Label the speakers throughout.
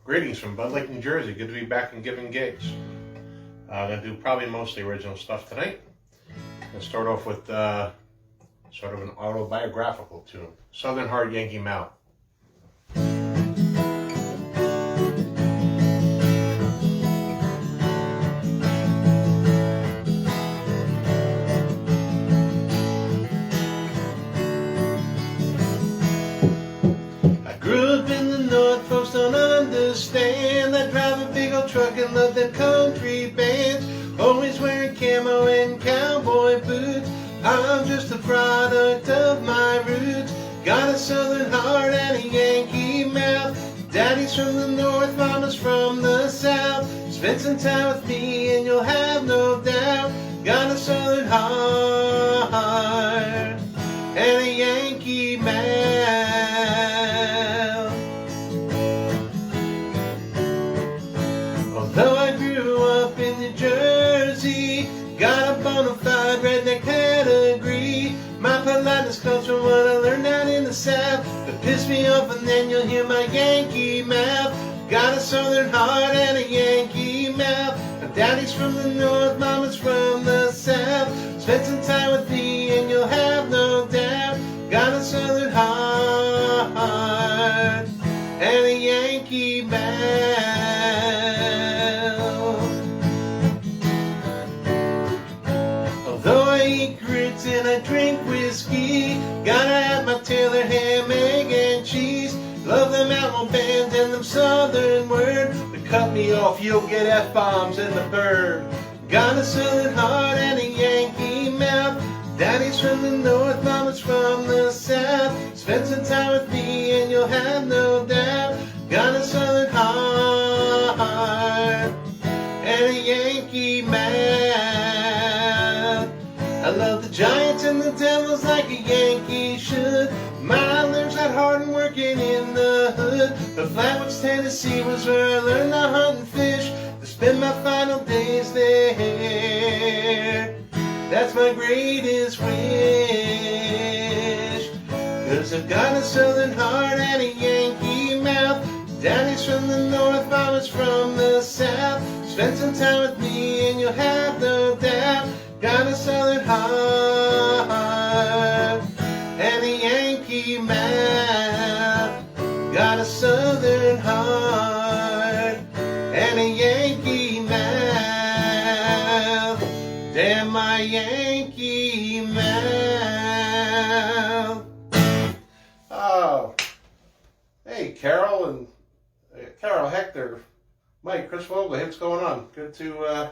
Speaker 1: Greetings from Bud Lake, New Jersey. Good to be back and giving gigs. I'm going to do probably mostly original stuff tonight. I'm going to start off with sort of an autobiographical tune, Southern Heart, Yankee Mouth. Folks don't understand. I drive a big old truck and love them country bands, always wearing camo and cowboy boots. I'm just a product of my roots. Got a southern heart and a Yankee mouth. Daddy's from the north, mama's from the south. Spend some time with me and you'll have no doubt. Got a southern heart and a Yankee mouth. Though I grew up in New Jersey, got a bona fide redneck pedigree. My politeness comes from what I learned out in the South. But piss me off and then you'll hear my Yankee mouth. Got a southern heart and a Yankee mouth. My daddy's from the north, mama's from the south. Spend some time with me and you'll have no doubt. Got a southern heart and a Yankee mouth. Though I eat grits and I drink whiskey, gotta have my Taylor ham, egg, and cheese. Love them animal bands and them southern words. But cut me off, you'll get F-bombs in the bird. Got a southern heart and a Yankee mouth. Daddy's from the north, mama's from the south. Spend some time with me and you'll have no doubt. Got a southern heart and a Yankee mouth. I love the Giants and the Devils like a Yankee should. My lips got hard and working in the hood. But Flatwoods, Tennessee was where I learned to hunt and fish. To spend my final days there. That's my greatest wish. 'Cause I've got a southern heart and a Yankee mouth. Daddy's from the north, mama's from the south. Spend some time with me and you'll have no doubt. Got a southern heart and a Yankee mouth. Got a southern heart and a Yankee mouth. Damn my Yankee mouth. Oh, hey Carol, Hector, Mike, Chris Vogel, hey, what's going on? Good to,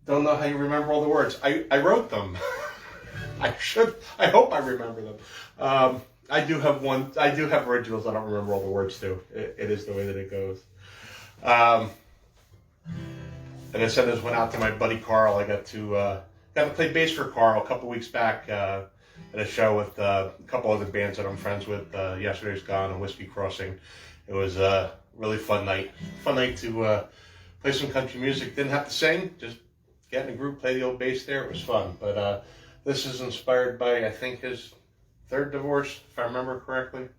Speaker 1: don't know how you remember all the words. I wrote them. I hope I remember them. I do have originals I don't remember all the words to. It is the way that it goes. And I sent this one out to my buddy Carl. I got to play bass for Carl a couple weeks back at a show with a couple other bands that I'm friends with. Yesterday's Gone and Whiskey Crossing. It was a really fun night. Fun night to play some country music. Didn't have to sing, just get in a group, play the old bass there. It was fun. But this is inspired by, I think, his third divorce, if I remember correctly.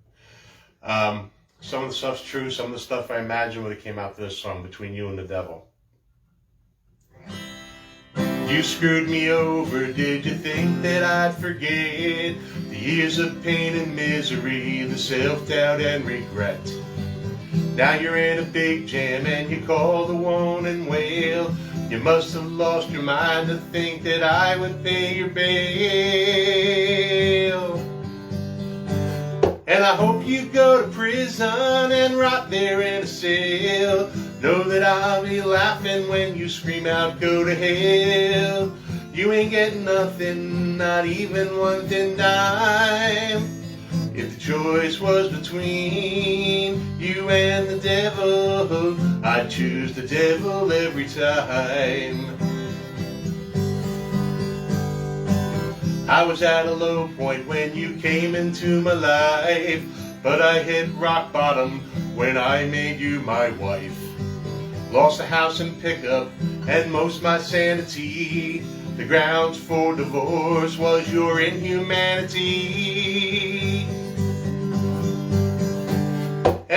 Speaker 1: Some of the stuff's true. Some of the stuff I imagined when it came out to this song, Between You and the Devil. You screwed me over, did you think that I'd forget the years of pain and misery, the self-doubt and regret? Now you're in a big jam and you call the one and wail. You must have lost your mind to think that I would pay your bail. And I hope you go to prison and rot there in a cell. Know that I'll be laughing when you scream out, go to hell. You ain't getting nothing, not even 1 thin dime. If the choice was between you and the devil, I'd choose the devil every time. I was at a low point when you came into my life, but I hit rock bottom when I made you my wife. Lost a house and pickup and most my sanity. The grounds for divorce was your inhumanity.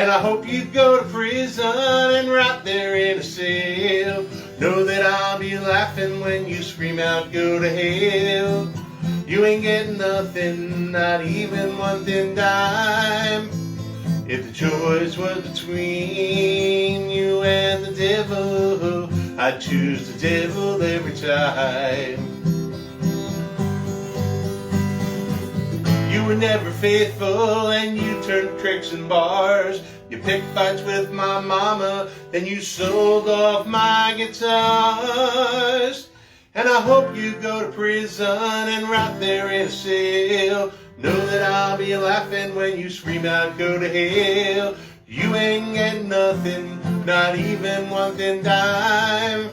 Speaker 1: And I hope you go to prison and rot there in a cell. Know that I'll be laughing when you scream out, go to hell. You ain't getting nothing, not even 1 thin dime. If the choice was between you and the devil, I'd choose the devil every time. You were never faithful and you turned tricks and bars. You picked fights with my mama, then you sold off my guitars. And I hope you go to prison and rot there in a cell. Know that I'll be laughing when you scream out, go to hell. You ain't getting nothing, not even 1 thin dime.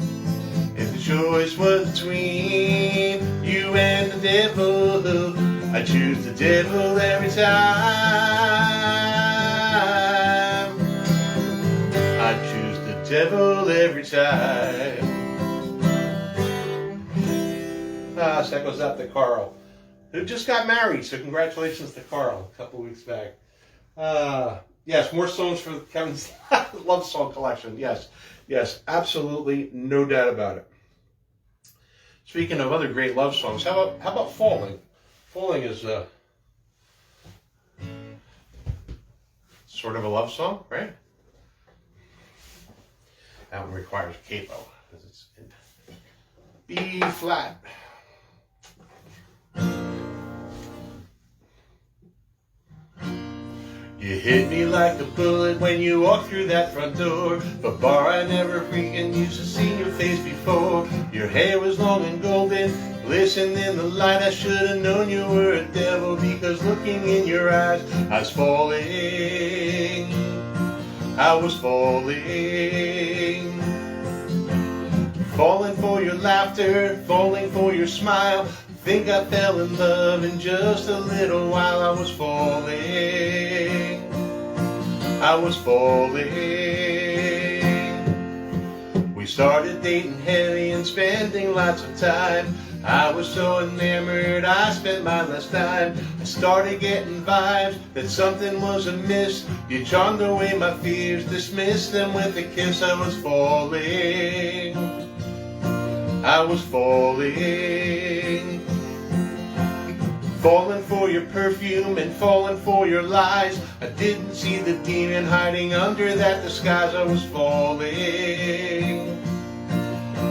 Speaker 1: If the choice was between you and the devil, I choose the devil every time. I choose the devil every time. So that goes out to Carl, who just got married, so congratulations to Carl a couple weeks back. Yes, more songs for Kevin's love song collection. Yes, absolutely, no doubt about it. Speaking of other great love songs, how about Falling? Falling is sort of a love song, right? That one requires capo, because it's in B flat. You hit me like a bullet when you walked through that front door. But bar, I never freaking used to see your face before. Your hair was long and golden, glistened in the light. I should have known you were a devil, because looking in your eyes, I was falling. I was falling. Falling for your laughter, falling for your smile. Think I fell in love in just a little while. I was falling. I was falling. We started dating heavy and spending lots of time. I was so enamored, I spent my last time. I started getting vibes that something was amiss. You charmed away my fears, dismissed them with a kiss. I was falling. I was falling. Falling for your perfume and falling for your lies. I didn't see the demon hiding under that disguise. I was falling.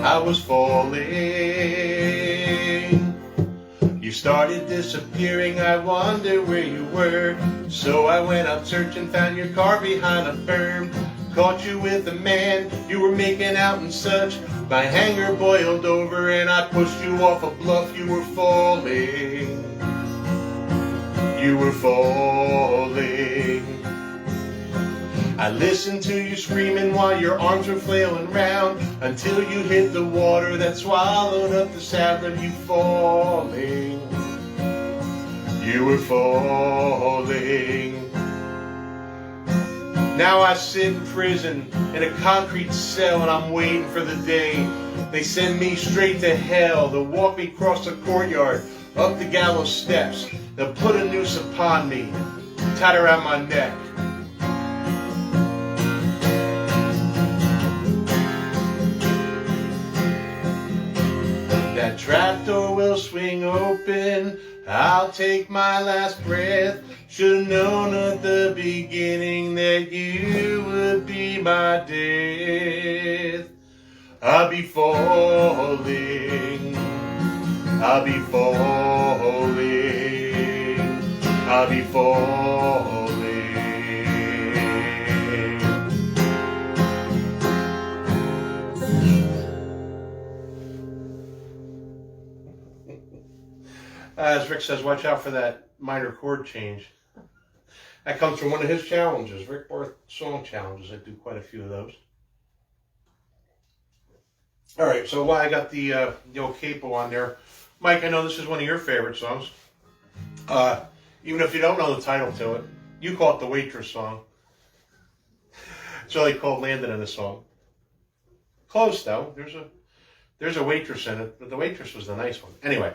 Speaker 1: I was falling. You started disappearing, I wondered where you were. So I went out searching, found your car behind a berm. Caught you with a man, you were making out and such. My hanger boiled over and I pushed you off a bluff. You were falling. You were falling. I listened to you screaming while your arms were flailing round, until you hit the water that swallowed up the sound of you falling. You were falling. Now I sit in prison in a concrete cell and I'm waiting for the day they send me straight to hell. They'll walk me across the courtyard, up the gallows steps. They'll put a noose upon me, tied around my neck. That trapdoor will swing open, I'll take my last breath. Should've known at the beginning that you would be my death. I'll be falling. I'll be falling. I'll be falling. As Rick says, watch out for that minor chord change. That comes from one of his challenges, Rick Barth song challenges. I do quite a few of those. All right, so while I got the old capo on there, Mike, I know this is one of your favorite songs. Even if you don't know the title to it, you call it the Waitress song. It's really called Landon in the song. Close though. There's a waitress in it, but the waitress was the nice one. Anyway,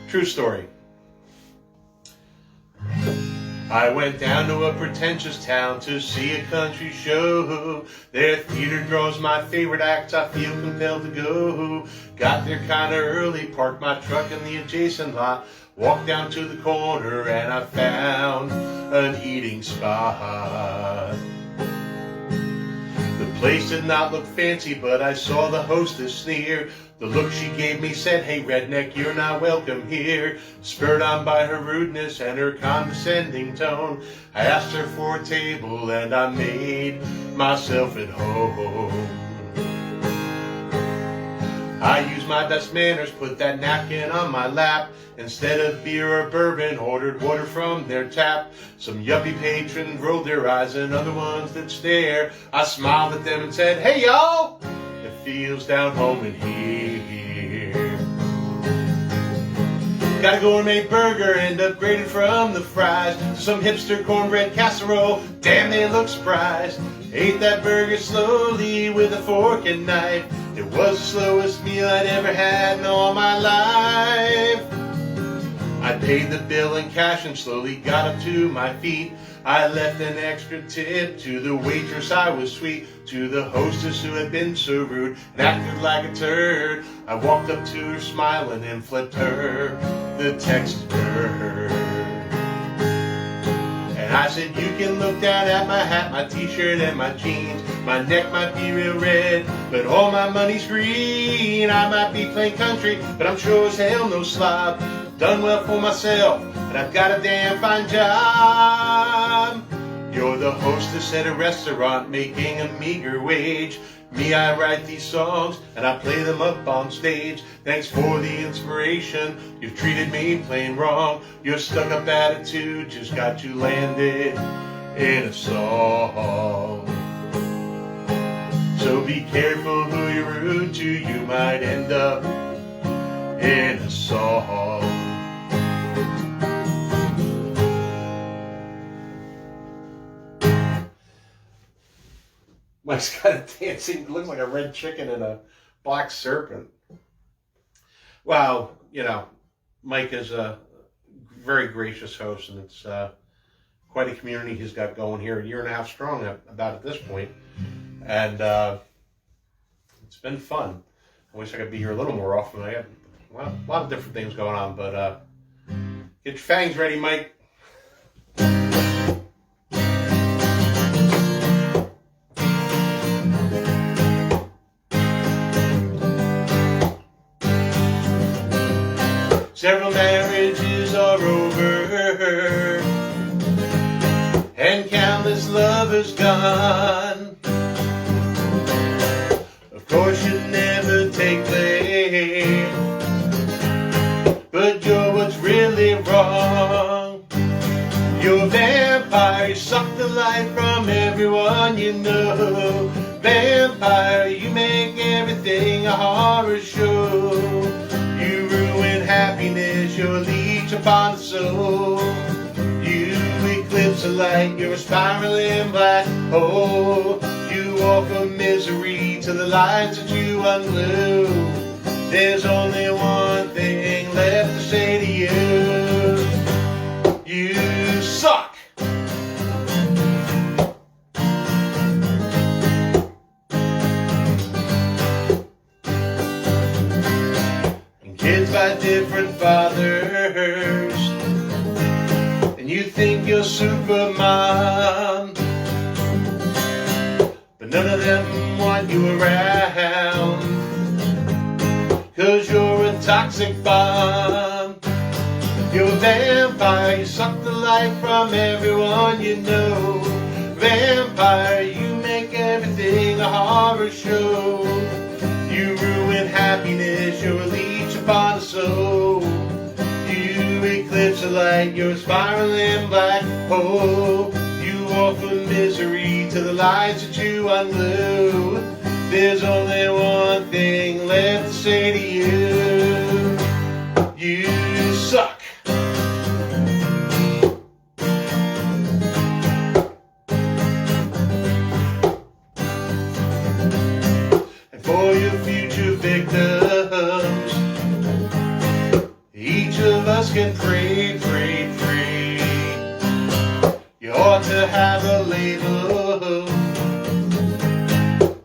Speaker 1: true story. I went down to a pretentious town to see a country show. Their theater draws my favorite acts, I feel compelled to go. Got there kinda early, parked my truck in the adjacent lot. Walked down to the corner and I found an eating spot. The place did not look fancy, but I saw the hostess sneer. The look she gave me said, "Hey redneck, you're not welcome here." Spurred on by her rudeness and her condescending tone, I asked her for a table and I made myself at home. I used my best manners, put that napkin on my lap. Instead of beer or bourbon, ordered water from their tap. Some yuppie patrons rolled their eyes and other ones that stare. I smiled at them and said, "Hey y'all, it feels down home in here." Got a gourmet burger and upgraded from the fries to some hipster cornbread casserole. Damn, they look surprised. Ate that burger slowly with a fork and knife. It was the slowest meal I'd ever had in all my life. I paid the bill in cash and slowly got up to my feet. I left an extra tip to the waitress, I was sweet. To the hostess who had been so rude and acted like a turd, I walked up to her smiling and flipped her the Texas bird. And I said, "You can look down at my hat, my t-shirt and my jeans. My neck might be real red, but all my money's green. I might be plain country, but I'm sure as hell no slob. Done well for myself, and I've got a damn fine job. You're the hostess at a restaurant making a meager wage. Me, I write these songs and I play them up on stage. Thanks for the inspiration, you've treated me plain wrong. Your stuck-up attitude just got you landed in a song. So be careful who you're rude to, you might end up in a song." Mike's got a dancing, looks like a red chicken and a black serpent. Well, you know, Mike is a very gracious host, and it's quite a community he's got going here, a year and a half strong about at this point. And it's been fun. I wish I could be here a little more often. I got a lot of different things going on, but get your fangs ready, Mike. Several marriages are over and countless lovers gone. Of course you'd never take blame, but you're what's really wrong. You're a vampire, you suck the life from everyone you know. Vampire, you make everything a horror show. You ruin happiness, you're a leech upon the soul. You eclipse the light, you're a spiraling black hole. You offer misery to the lights that you unglue. There's only one thing left to say to you: you suck. Kids by different fathers, and you think you're super mom, but none of them want you around, 'cause you're a toxic bomb. You're a vampire, you suck the life from everyone you know. Vampire, you make everything a horror show. You ruin happiness, you're a leech upon the soul. You eclipse the light, you're a spiraling black hole. You offer misery to the lights that you unglue. There's only one thing left to say to you: you suck. For your future victims, each of us can pray, pray, pray.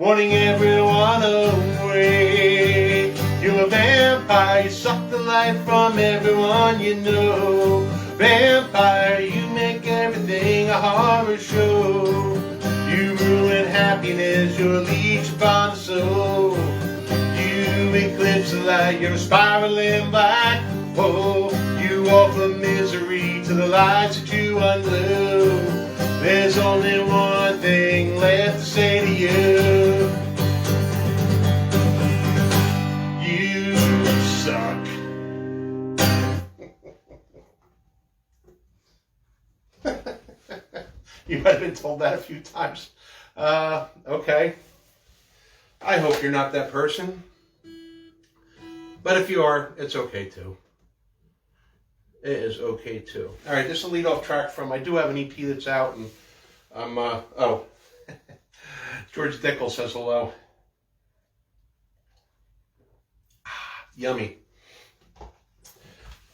Speaker 1: wanting everyone away. You're a vampire, you suck the life from everyone you know. Vampire, you make everything a horror show. You ruin happiness, you're a leech upon the soul. You eclipse the light, you're a spiraling black hole. You offer misery to the lights that you unglue. There's only one thing left to say to you. You suck. You might have been told that a few times. Okay. I hope you're not that person. But if you are, it's okay too. It is okay too. All right, this is a lead-off track from, I do have an EP that's out, and I'm, George Dickel says hello. Yummy.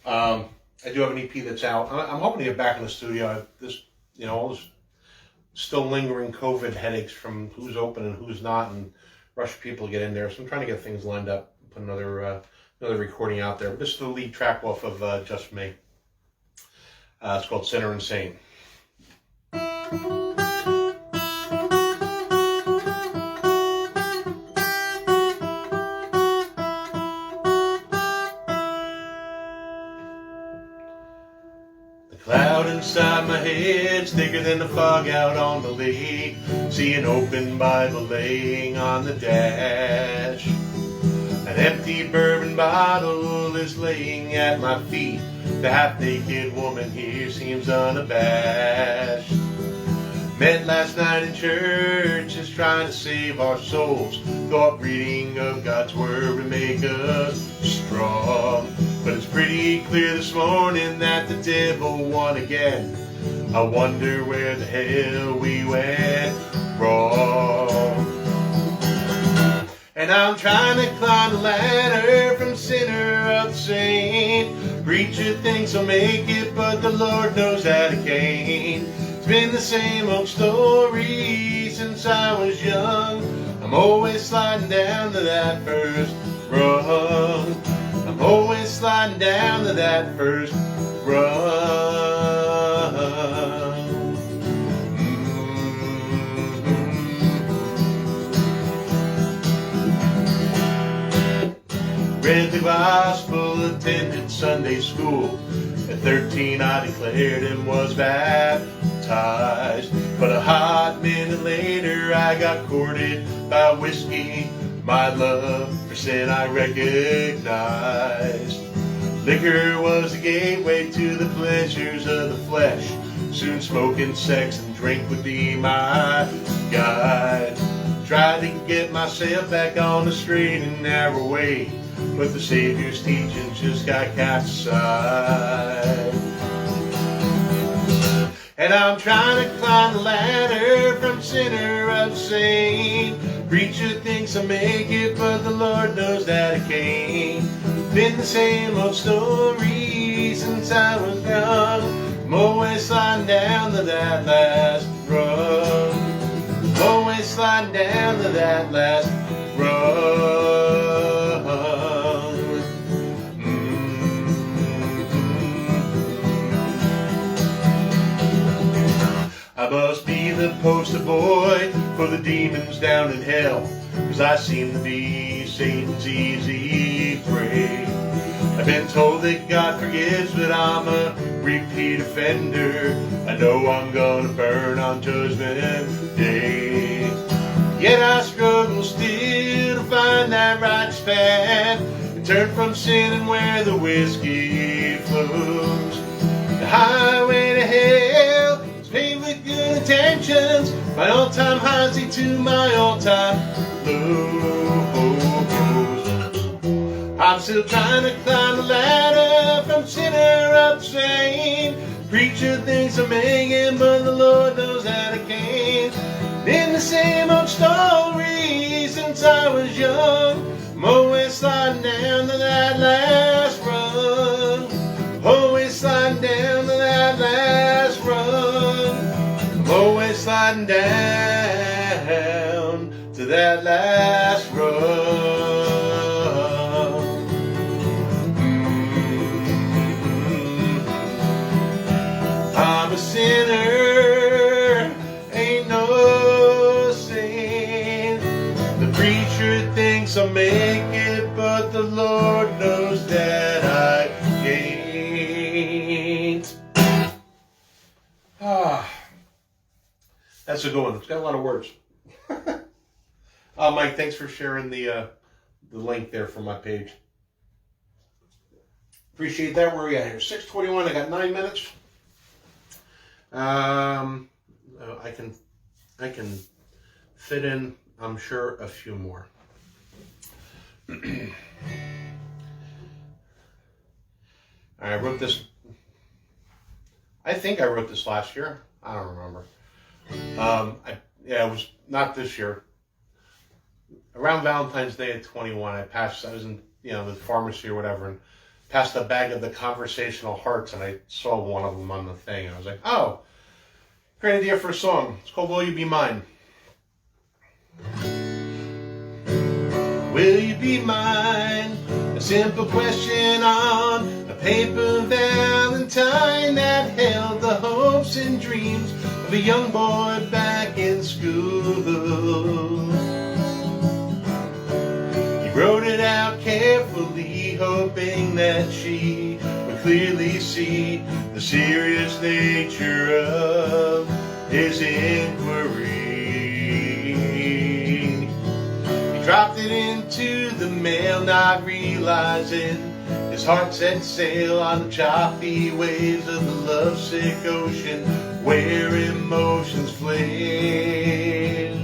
Speaker 1: I do have an EP that's out. I'm hoping to get back in the studio. All this still lingering COVID headaches from who's open and who's not, and rush people to get in there. So I'm trying to get things lined up, put another recording out there. But this is the lead track off of Just Me. It's called Sinner and Saint. The cloud inside my head's thicker than the fog out on the lake. See an open Bible laying on the dash. An empty bourbon bottle is laying at my feet. The half-naked woman here seems unabashed. Met last night in church, is trying to save our souls. Thought reading of God's word would make us strong. But it's pretty clear this morning that the devil won again. I wonder where the hell we went wrong. And I'm trying to climb the ladder from sinner up to saint. Preacher thinks I'll make it, but the Lord knows that I can't. It's been the same old story since I was young. I'm always sliding down to that first rung. I'm always sliding down to that first rung. Read the gospel, attended Sunday school. At 13 I declared and was baptized. But a hot minute later I got courted by whiskey. My love for sin I recognized. Liquor was the gateway to the pleasures of the flesh. Soon smoking, sex, and drink would be my guide. Tried to get myself back on the straight and narrow way, but the Savior's teachings just got cast aside. And I'm trying to climb the ladder from sinner up to saint. Preacher thinks I'll make it, but the Lord knows that I can't. Been the same old story since I was young. I'm always sliding down to that last rung. I'm always sliding down to that last rung. I must be the poster boy for the demons down in hell, 'cause I seem to be Satan's easy prey. I've been told that God forgives, but I'm a repeat offender. I know I'm gonna burn on Judgment Day. Yet I struggle still to find that righteous path and turn from sin and where the whiskey flows. The highway to hell is paved with good intentions. My all-time highs lead to my all-time lows. I'm still trying to climb the ladder from sinner up to saint. Preacher thinks I'm making, but the Lord knows that I can't. Been the same old story since I was young. I'm always sliding down to that last rung. Always sliding down to that last rung. I'm always sliding down to that last run. I'm a sinner, ain't no saint. The preacher thinks I'll make it, but the Lord knows that I ain't. That's a good one. It's got a lot of words. Mike, thanks for sharing the link there from my page. Appreciate that. Where are we at here? 6:21. I got 9 minutes. I can fit in, I'm sure, a few more. I wrote this. I think I wrote this last year. I don't remember. It was not this year. Around Valentine's Day at 21, I was in, the pharmacy or whatever, and passed a bag of the conversational hearts, and I saw one of them on the thing, and I was like, oh, great idea for a song. It's called Will You Be Mine? Will you be mine? A simple question on a paper valentine that held the hopes and dreams of a young boy back in school. He wrote it out carefully, hoping that she would clearly see the serious nature of his inquiry. He dropped it into the mail, not realizing his heart set sail on the choppy waves of the lovesick ocean where emotions flare.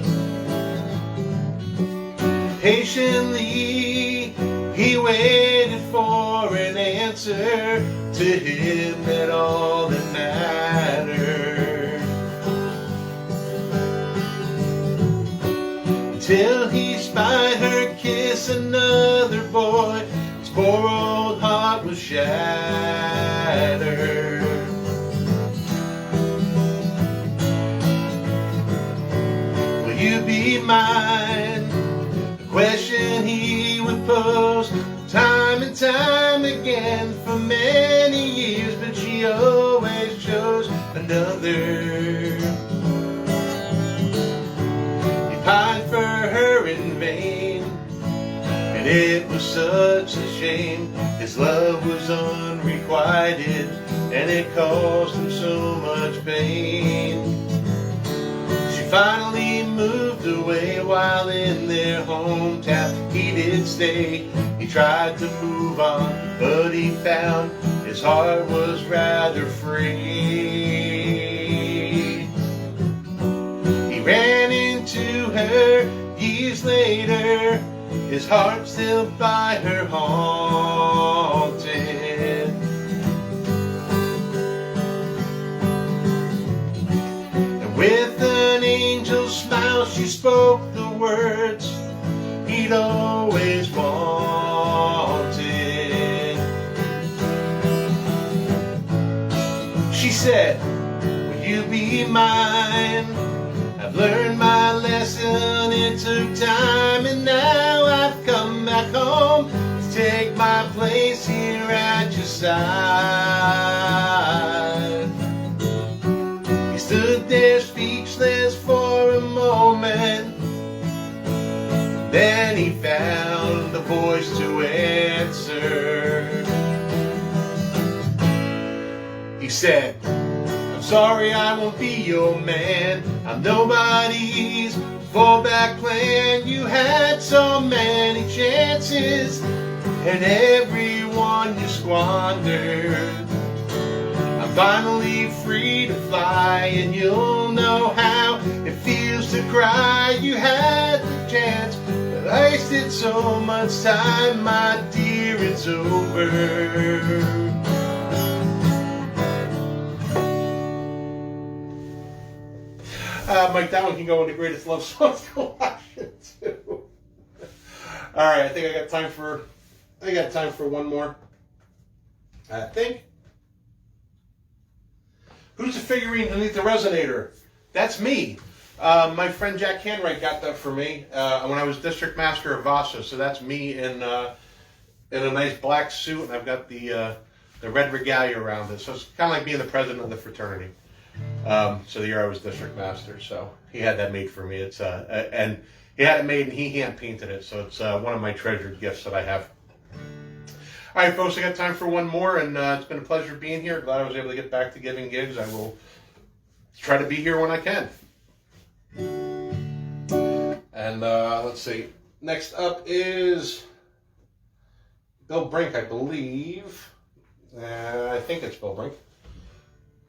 Speaker 1: Patiently, he waited for an answer. To him, that all that mattered. Until he spied her kiss another boy, his poor old heart was shattered. Will you be mine? The question he would pose time and time again for many years, but she always chose another. He pined for her in vain, and it was such a shame. His love was unrequited, and it caused him so much pain. She finally moved away while in their hometown he did stay. He tried to move on, but he found his heart was rather free. He ran into her years later, his heart still by her haunted. And with an angel's smile she spoke the words he'd always wanted. She said, will you be mine? I've learned my lesson, it took time, and now I've come back home to take my place here at your side. He stood there speechless for a moment, then he found the voice to answer. He said, I'm sorry I won't be your man. I'm nobody's fallback plan. You had so many chances, and every one you squandered. I'm finally free to fly, and you'll know how it feels to cry. You had the chance, but I wasted so much time, my dear, it's over. Mike, that one can go in the greatest love songs collection too. All right, I think I got time for one more. I think. Who's the figurine underneath the resonator? That's me. My friend Jack Hanwright got that for me when I was district master of VASA. So that's me in a nice black suit, and I've got the red regalia around it. So it's kind of like being the president of the fraternity. So the year I was district master, so he had that made for me. It's and he had it made and he hand painted it. So it's one of my treasured gifts that I have. All right, folks, I got time for one more, and it's been a pleasure being here. Glad I was able to get back to giving gigs. I will try to be here when I can. And let's see. Next up is Bill Brink, I believe. I think it's Bill Brink.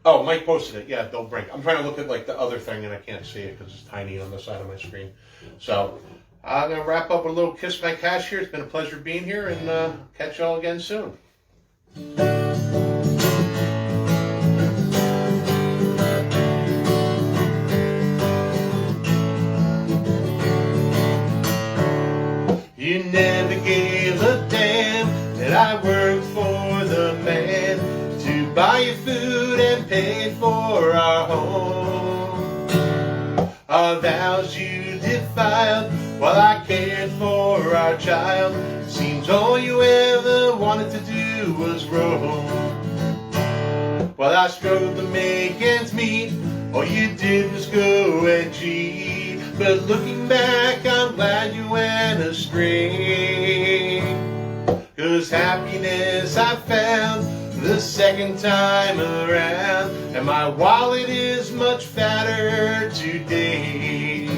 Speaker 1: Oh, Mike posted it. Yeah, Bill Brink. I'm trying to look at like the other thing, and I can't see it because it's tiny on the side of my screen. So I'm going to wrap up with a little Kiss My Cash here. It's been a pleasure being here, and catch y'all again soon. You never gave a damn that I worked for the man to buy you food and pay for our home. Our vows you defiled while I cared for our child. Seems all you ever wanted to do was roam. While I strove to make ends meet, all you did was go and cheat. But looking back, I'm glad you went astray. 'Cause happiness I found the second time around, and my wallet is much fatter today.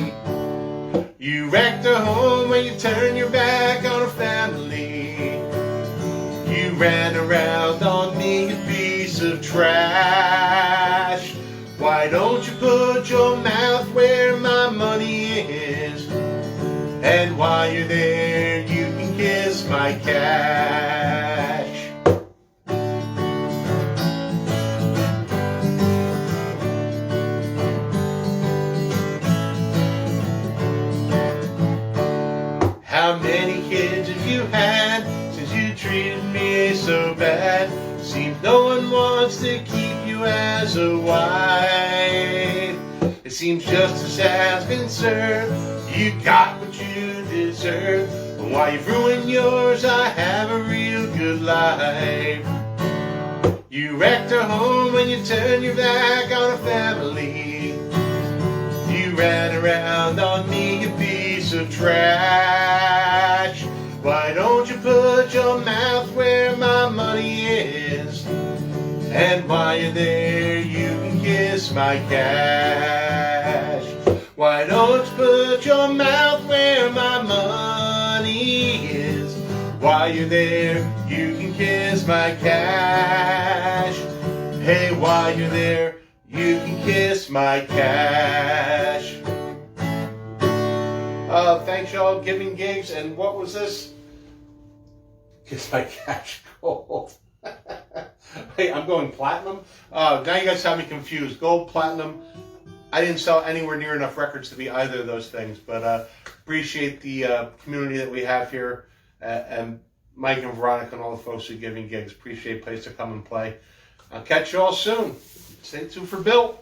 Speaker 1: You wrecked a home when you turned your back on a family. You ran around on me, a piece of trash. Why don't you put your mouth where my money is? And while you're there, you can kiss my cash. How many kids have you had since you treated me so bad? Seems no one wants to keep you as a wife. It seems justice has been served. You got what you deserve. And while you've ruined yours, I have a real good life. You wrecked a home when you turned your back on a family. You ran around on me, a piece of trash. Why don't you put your mouth where my money is? And while you're there, you can kiss my cash. Why don't you put your mouth where my money is? While you're there, you can kiss my cash. Hey, while you're there, you can kiss my cash. Thanks y'all, giving gigs, and what was this? Kiss my cash gold. Hey, I'm going platinum. Now you guys have me confused. Gold, platinum. I didn't sell anywhere near enough records to be either of those things, but appreciate the community that we have here, and Mike and Veronica and all the folks who are giving gigs. Appreciate a place to come and play. I'll catch you all soon. Stay tuned for Bill.